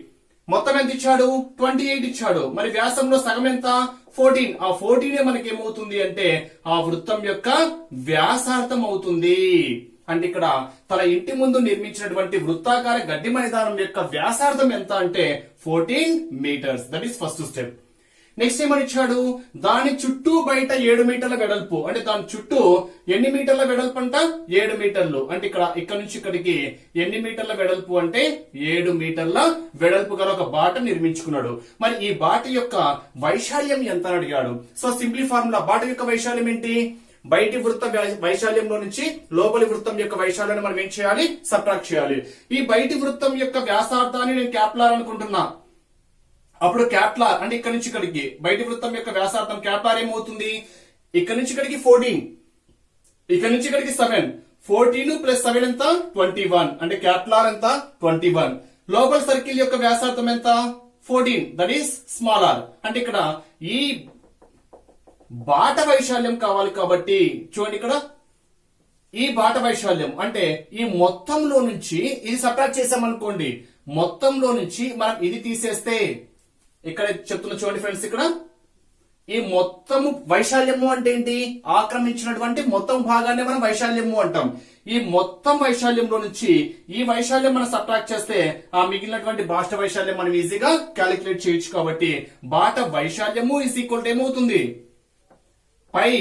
మొత్తం ఎంత ఇచ్చాడు? 28 ఇచ్చాడు. మరి వ్యాసంలో సగం ఎంత? 14. ఆ 14 మనకి ఏమవుతుంది అంటే ఆ వృత్తం యొక్క వ్యాసార్థం అవుతుంది. అంటే ఇక్కడ తన ఇంటి ముందు నిర్మించినటువంటి వృత్తాకార గడ్డి మైదానం యొక్క వ్యాసార్థం ఎంత అంటే 14 metres. That is first step. Next ఏమని ఇచ్చాడు, దాని చుట్టూ బయట 7 మీటర్ల వెడల్పు, అంటే దాని చుట్టూ ఎన్ని మీటర్ల వెడల్పు అంట 7 మీటర్లు. అంటే ఇక్కడ నుంచి ఇక్కడికి ఎన్ని మీటర్ల వెడల్పు అంటే 7 మీటర్ల వెడల్పు గల ఒక బాట నిర్మించుకున్నాడు. మరి ఈ బాట యొక్క వైశాల్యం ఎంత అని అడిగాడు. సో సింప్లీ ఫార్ములా, బాట యొక్క వైశాల్యం ఏంటి, బయటి వృత్త వైశాల్యంలో నుంచి లోపలి వృత్తం యొక్క వైశాల్యాన్ని మనం ఏం చేయాలి, సబ్ట్రాక్ట్ చేయాలి. ఈ బయటి వృత్తం యొక్క వ్యాసార్థాన్ని నేను క్యాప్లార్ అనుకుంటున్నా. అప్పుడు క్యాప్లార్ అంటే ఇక్కడ నుంచి ఇక్కడికి బయటి వృత్తం యొక్క వ్యాసార్థం క్యాప్లార్ ఏమవుతుంది, ఇక్కడ నుంచి ఇక్కడికి 14, ఇక్కడ నుంచి ఇక్కడికి 7, 14 ప్లస్ 7 ఎంత 21, అంటే క్యాప్లార్ ఎంత 21. లోపల సర్కిల్ యొక్క వ్యాసార్థం ఎంత 14, దట్ ఈస్ స్మాల్ ఆర్. అంటే ఇక్కడ ఈ బాట వైశాల్యం కావాలి కాబట్టి చూడండి, ఇక్కడ ఈ బాట వైశాల్యం అంటే ఈ మొత్తంలో నుంచి ఇది సబ్ట్రాక్ట్ చేసామనుకోండి, మొత్తంలో నుంచి మనం ఇది తీసేస్తే ఇక్కడ చెప్తున్నా చూడండి ఫ్రెండ్స్, ఇక్కడ ఈ మొత్తము వైశాల్యము అంటే ఏంటి, ఆక్రమించినటువంటి మొత్తం భాగాన్ని మనం వైశాల్యము అంటాం. ఈ మొత్తం వైశాల్యంలో నుంచి ఈ వైశాల్యం మనం సబ్ట్రాక్ట్ చేస్తే ఆ మిగిలినటువంటి బాట వైశాల్యం మనం ఈజీగా క్యాలిక్యులేట్ చేయొచ్చు. కాబట్టి బాట వైశాల్యము ఈజ్ ఈక్వల్ టు ఏమవుతుంది, pi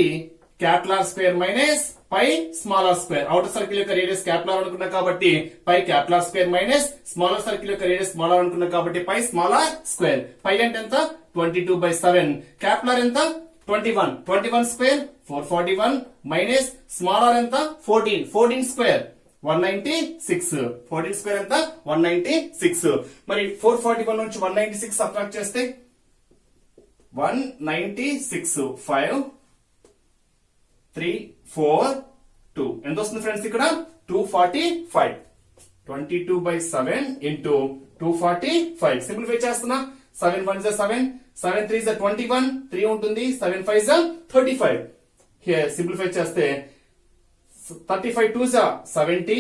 capital R square minus pi smaller square. Outer circle యొక్క రేడియస్ క్యాప్లార్ అనుకున్నా కాబట్టి pi capital R square minus smaller circle యొక్క రేడియస్ స్మాలర్ అనుకున్నా కాబట్టి పై స్మాలర్ స్క్వేర్. పై అంటే ఎంత 22/7, క్యాప్లార్ ఎంత 21, 21 స్క్వేర్ 441 మైనస్ స్మాలర్ ఎంత 14 స్క్వేర్ 196, 14 స్క్వేర్ ఎంత 196. మరి 441 నుంచి 196 సబ్ట్రాక్ట్ చేస్తే 196, 5 3 4 2 ఎంత వస్తుంది ఫ్రెండ్స్, ఇక్కడ 245. 22/7 ఇంటూ 245. సింప్లిఫై చేస్తున్నా, 7 1 7, 7 3 21, 3 ఉంటుంది, 7 5 35. హియర్ సింప్లిఫై చేస్తే 35 2 70,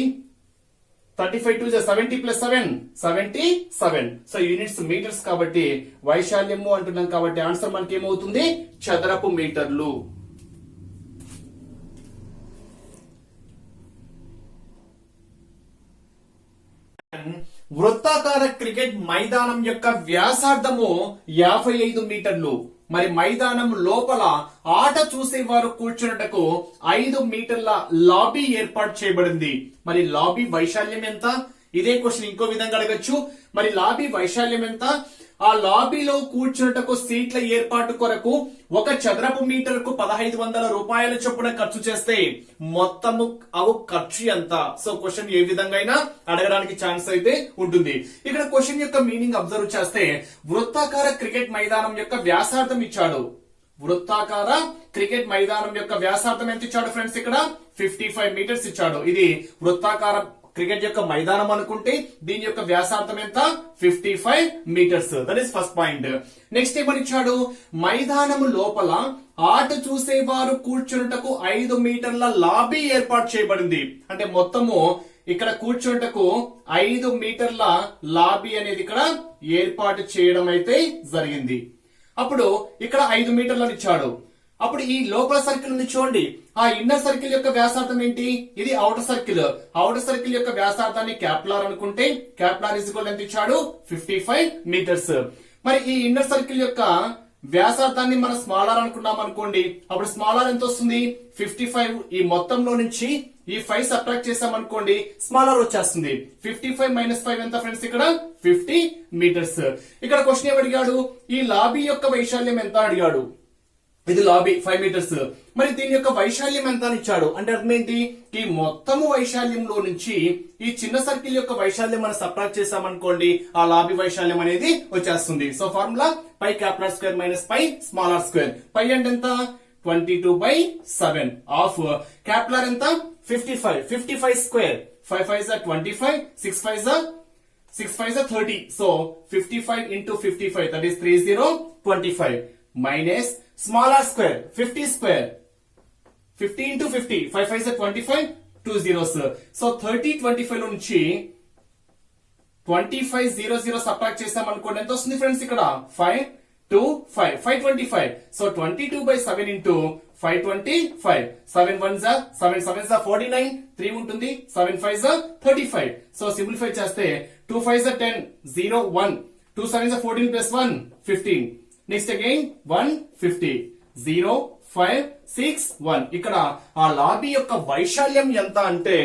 35 2 70 ప్లస్ 7 77. సో యూనిట్స్ మీటర్స్ కాబట్టి వైశాల్యము అంటున్నాం కాబట్టి ఆన్సర్ మనకి ఏమవుతుంది, చదరపు మీటర్లు. వృత్తాకార క్రికెట్ మైదానం యొక్క వ్యాసార్థము 55 మీటర్లు. మరి మైదానం లోపల ఆట చూసేవారు కూర్చున్నటకు 5 మీటర్ల లాబీ ఏర్పాటు చేయబడింది. మరి లాబీ వైశాల్యం ఎంత, ఇదే క్వశ్చన్ ఇంకో విధంగా అడగచ్చు. మరి లాబీ వైశాల్యం ఎంత, ఆ లాబీలో కూర్చున్నటకు సీట్ల ఏర్పాటు కొరకు 1 చదరపు మీటర్ కు 1500 రూపాయల చొప్పున ఖర్చు చేస్తే మొత్తము అవు ఖర్చు ఎంత. సో క్వశ్చన్ ఏ విధంగా అయినా అడగడానికి ఛాన్స్ అయితే ఉంటుంది. ఇక్కడ క్వశ్చన్ యొక్క మీనింగ్ అబ్జర్వ్ చేస్తే వృత్తాకార క్రికెట్ మైదానం యొక్క వ్యాసార్థం ఇచ్చాడు. వృత్తాకార క్రికెట్ మైదానం యొక్క వ్యాసార్థం ఎంత ఇచ్చాడు ఫ్రెండ్స్, ఇక్కడ 55 మీటర్స్ ఇచ్చాడు. ఇది వృత్తాకార క్రికెట్ యొక్క మైదానం అనుకుంటే దీని యొక్క వ్యాసార్థం ఎంత 55 metres. That is first point. Next ఏమని ఇచ్చాడు, మైదానము లోపల ఆట చూసేవారు కూర్చున్నటకు 5 మీటర్ల లాబీ ఏర్పాటు చేయబడింది. అంటే మొత్తము ఇక్కడ కూర్చున్నటకు 5 మీటర్ల లాబీ అనేది ఇక్కడ ఏర్పాటు చేయడం అయితే జరిగింది. అప్పుడు ఇక్కడ 5 మీటర్లను ఇచ్చాడు. అప్పుడు ఈ లోపల సర్కిల్ ఉంది చూడండి, ఆ ఇన్నర్ సర్కిల్ యొక్క వ్యాసార్థం ఏంటి, ఇది అవుటర్ సర్కిల్. అవుటర్ సర్కిల్ యొక్క వ్యాసార్థాన్ని క్యాప్లార్ అనుకుంటే క్యాప్లార్ ఇజ్ ఈక్వల్ ఎంత ఇచ్చాడు 55 మీటర్స్. మరి ఈ ఇన్నర్ సర్కిల్ యొక్క వ్యాసార్థాన్ని మనం స్మాల్ ఆర్ అనుకున్నాం అనుకోండి, అప్పుడు స్మాల్ ఆర్ ఎంత వస్తుంది 55. ఈ మొత్తంలో నుంచి ఈ 5 సబ్ట్రాక్ట్ చేసాం అనుకోండి, స్మాల్ ఆర్ వచ్చేస్తుంది. 55 మైనస్ 5 ఎంత ఫ్రెండ్స్, ఇక్కడ 50 మీటర్స్. ఇక్కడ క్వశ్చన్ ఏమి అడిగాడు, ఈ లాబీ యొక్క వైశాల్యం ఎంత అడిగాడు. ఇది లాబీ 5 మీటర్స్. మరి దీని యొక్క వైశాల్యం ఎంత అని ఇచ్చాడు అంటే అర్థం ఏంటి, ఈ మొత్తము వైశాల్యంలో నుంచి ఈ చిన్న సర్కిల్ యొక్క వైశాల్యం మనం సబ్ట్రాక్ట్ చేసామనుకోండి, ఆ లాబీ వైశాల్యం అనేది వచ్చేస్తుంది. So formula pi capital square minus pi small R square. Pi అంటే ఎంత 22/7 ఆఫ్ క్యాపిటల్ ఎంత 55, 55 square, 5 5 25, 6 5 30. So 55 into 55, that is 3025 minus small r square 50 square, 50 into 50, 5 5 25, 2 zeros. So 3025 లో నుంచి 2500 సబ్ట్రాక్ట్ చేసాం అనుకోండి, ఎంత వస్తుంది ఫ్రెండ్స్, ఇక్కడ 5 2 5 525. So 22/7 into 525. 7 1s are 7 7s are 49. 3 ఉంటుంది. 7 5s are 35. So simplify చేస్తే 2 5s are 10. 0 1. 2 7s are 14 plus 1 15. Next again 150. 0 5 6 1. ఇక్కడ ఆ లాబీ యొక్క వైశాల్యం ఎంత అంటే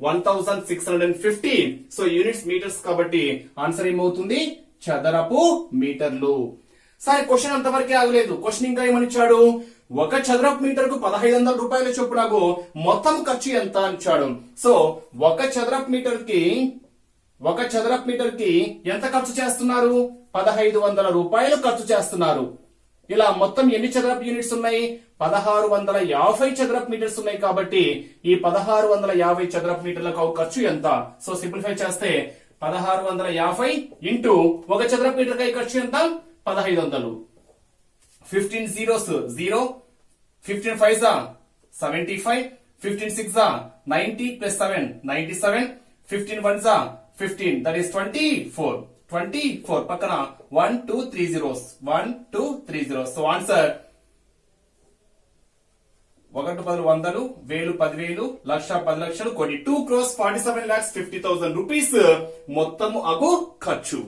1650. సో యూనిట్స్ మీటర్స్ కాబట్టి ఆన్సర్ ఏమవుతుంది? చదరపు మీటర్లు. సరే క్వశ్చన్ అంతవరకే ఆగలేదు. క్వశ్చన్ ఇంకా ఏమనిచ్చాడు? ఒక చదరపు మీటర్ కు 1500 రూపాయల చొప్పునకు మొత్తం ఖర్చు ఎంత అనిచ్చాడు. సో ఒక చదరపు మీటర్ కి ఎంత ఖర్చు చేస్తున్నారు? 1500 రూపాయలు ఖర్చు చేస్తున్నారు. ఇలా మొత్తం ఎన్ని చదరపు యూనిట్స్ ఉన్నాయి? 1650 చదరపు మీటర్స్ ఉన్నాయి. కాబట్టి ఈ 1650 చదరపు మీటర్లకు ఖర్చు ఎంత? సో సింప్లిఫై చేస్తే 1650 ఇంటూ ఒక చదరపు మీటర్ కై ఖర్చు ఎంత? 1500. 15 zeros 0. 15 5s 75. 15 6s 90 plus 7 97. 15 1s 15. That is 24. 24 పక్కన 1 2 3 zeros. 1 2 3 zeros. So answer 1 10 100 1000 10,000 లక్ష 10 లక్షలు కోటి 2,47,50,000 రూపీస్ మొత్తము అగు ఖర్చు.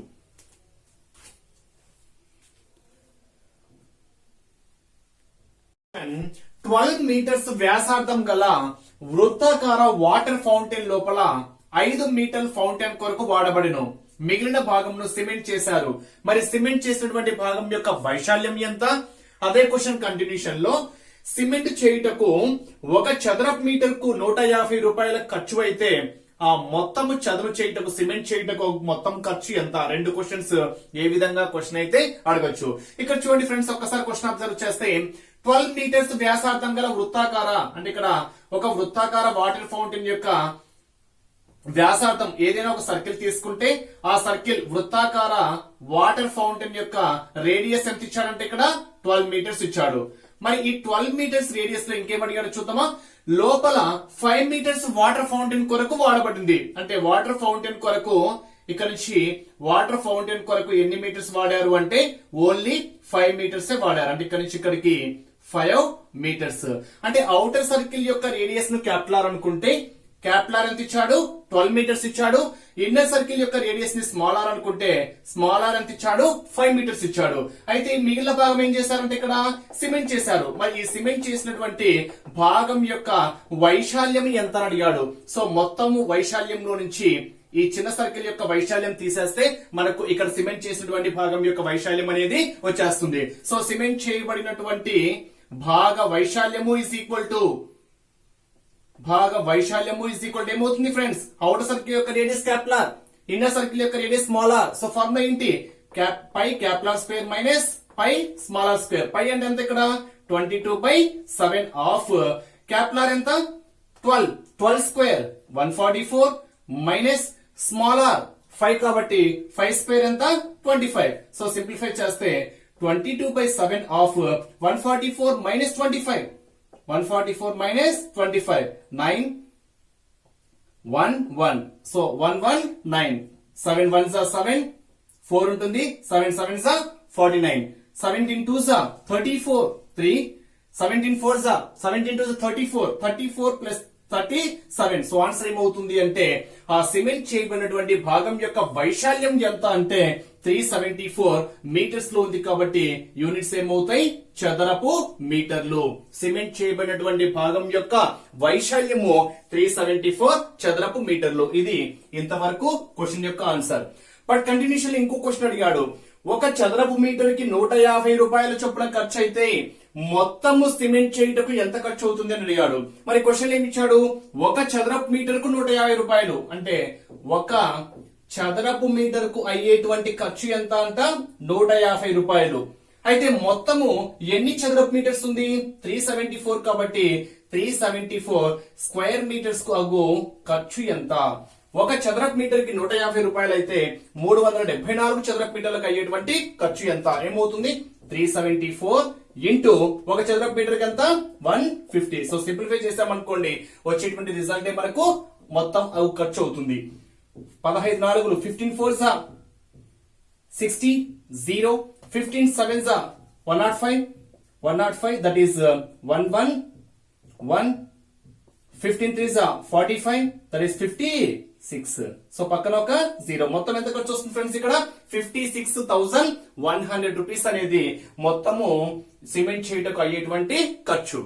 And 12 మీటర్స్ వ్యాసార్థం గల వృత్తాకార వాటర్ ఫౌంటైన్ లోపల 5 మీటర్ల ఫౌంటైన్ కొరకు వాడబడిను. మిగిలిన భాగంను సిమెంట్ చేశారు. మరి సిమెంట్ చేసినటువంటి భాగం యొక్క వైశాల్యం ఎంత? అదే క్వశ్చన్ కంటిన్యూషన్ లో సిమెంట్ చేయుటకు ఒక చదరపు మీటర్ కు 150 రూపాయల ఖర్చు అయితే ఆ మొత్తము చదును చేయుటకు సిమెంట్ చేయుటకు మొత్తం ఖర్చు ఎంత? రెండు క్వశ్చన్స్ ఏ విధంగా క్వశ్చన్ అయితే అడగచ్చు. ఇక్కడ చూడండి ఫ్రెండ్స్, ఒక్కసారి క్వశ్చన్ అబ్జర్వ్ చేస్తే 12 మీటర్స్ వ్యాసార్థం గల వృత్తాకార అంటే ఇక్కడ ఒక వృత్తాకార వాటర్ ఫౌంటైన్ యొక్క వ్యాసార్థం ఏదైనా ఒక సర్కిల్ తీసుకుంటే ఆ సర్కిల్ వృత్తాకార వాటర్ ఫౌంటైన్ యొక్క రేడియస్ ఎంత ఇచ్చాడంటే ఇక్కడ 12 మీటర్స్ ఇచ్చాడు. మరి ఈ 12 మీటర్స్ రేడియస్ లో ఇంకేమడిగాడో చూద్దామా? లోపల 5 మీటర్స్ వాటర్ ఫౌంటైన్ కొరకు వాడబడింది. అంటే వాటర్ ఫౌంటైన్ కొరకు ఇక్కడ నుంచి వాటర్ ఫౌంటైన్ కొరకు ఎన్ని మీటర్స్ వాడారు అంటే ఓన్లీ 5 మీటర్స్ వాడారు. అంటే ఇక్కడ నుంచి ఇక్కడికి 5 మీటర్స్. అంటే అవుటర్ సర్కిల్ యొక్క రేడియస్ ను క్యాపిటల్ అనుకుంటే క్యాపిటల్ ఎంత ఇచ్చాడు? 12 మీటర్స్ ఇచ్చాడు. ఇన్నర్ సర్కిల్ యొక్క రేడియస్ ని స్మాల్ ఆర్ అనుకుంటే స్మాల్ ఆర్ ఎంత ఇచ్చాడు? 5 మీటర్స్ ఇచ్చాడు. అయితే మిగిలిన భాగం ఏం చేశారంటే ఇక్కడ సిమెంట్ చేశారు. మరి ఈ సిమెంట్ చేసినటువంటి భాగం యొక్క వైశాల్యం ఎంత అని అడిగాడు. సో మొత్తము వైశాల్యంలో నుంచి ఈ చిన్న సర్కిల్ యొక్క వైశాల్యం తీసేస్తే మనకు ఇక్కడ సిమెంట్ చేసినటువంటి భాగం యొక్క వైశాల్యం అనేది వచ్చేస్తుంది. సో సిమెంట్ చేయబడినటువంటి భాగ వైశాల్యము ఇస్ ఈక్వల్ టు ఏమవుతుంది ఫ్రెండ్స్? అవుటర్ సర్కిల్ యొక్క రేడియస్ క్యాపిటల్, ఇన్నర్ సర్కిల్ యొక్క radius small R. So formula ఏంటి? Pi capital square minus pi small R square. Pi అంటే ఎంత ఇక్కడ? 22/7 ఆఫ్ క్యాపిటల్ ఆర్ ఎంత? 12 స్క్వేర్ 144 మైనస్ స్మాల్ ఆర్ 5 కాబట్టి 5 square ఎంత? 25. సో సింప్లిఫై చేస్తే 22/7 of 144 minus 25. 144 minus 25 9 1 1. So 1 1 9. 7 1s are 7. 4 ఉంటుంది. 7 7s are 49. 17 2s are 34. 3. 17 4s are 17 2s are 34. 34 plus 37. So answer ఏమవుతుంది అంటే ఆ సిమెంట్ చేయబడినటువంటి భాగం యొక్క వైశాల్యం ఎంత అంటే 374 మీటర్స్ లో ఉంది. కాబట్టి యూనిట్స్ ఏమవుతాయి? చదరపు మీటర్లు. సిమెంట్ చేయబడినటువంటి భాగం యొక్క వైశాల్యము 374 చదరపు మీటర్లు. ఇది ఇంతవరకు క్వశ్చన్ యొక్క ఆన్సర్. బట్ కంటిన్యూషన్ ఇంకో క్వశ్చన్ అడిగాడు. ఒక చదరపు మీటర్ కి 150 రూపాయల చొప్పున ఖర్చు అయితే మొత్తము సిమెంట్ చేయుటకు ఎంత ఖర్చు అవుతుంది అని అడిగాడు. మరి క్వశ్చన్ ఏమి ఇచ్చాడు? ఒక చదరపు మీటర్ కు 150 రూపాయలు అంటే ఒక చదరపు మీటర్ కు అయ్యేటువంటి ఖర్చు ఎంత అంట? 150 రూపాయలు. అయితే మొత్తము ఎన్ని చదరపు మీటర్స్ ఉంది? 374 కాబట్టి 374 స్క్వేర్ మీటర్స్ కు అగు ఖర్చు ఎంత? ఒక చదరపు మీటర్ కి 150 రూపాయలు అయితే 374 చదరపు మీటర్లకు అయ్యేటువంటి ఖర్చు ఎంత? ఏమవుతుంది? 374 ఇంటూ ఒక చదరపు మీటర్ కి ఎంత? 150. సో సింప్లిఫై చేసామనుకోండి వచ్చేటువంటి రిజల్ట్ మనకు మొత్తం ఖర్చు అవుతుంది. 15 4 15 4 60 0 15 7s 105 that is 111 15 3s 45 that is 56 so పక్కన ఒక 0 మొత్తం ఎంత ఖర్చు వస్తుంది ఫ్రెండ్స్ ఇక్కడ 56,100 రూపీస్ అనేది మొత్తము సిమెంట్ చేయటకు అయ్యేటువంటి ఖర్చు.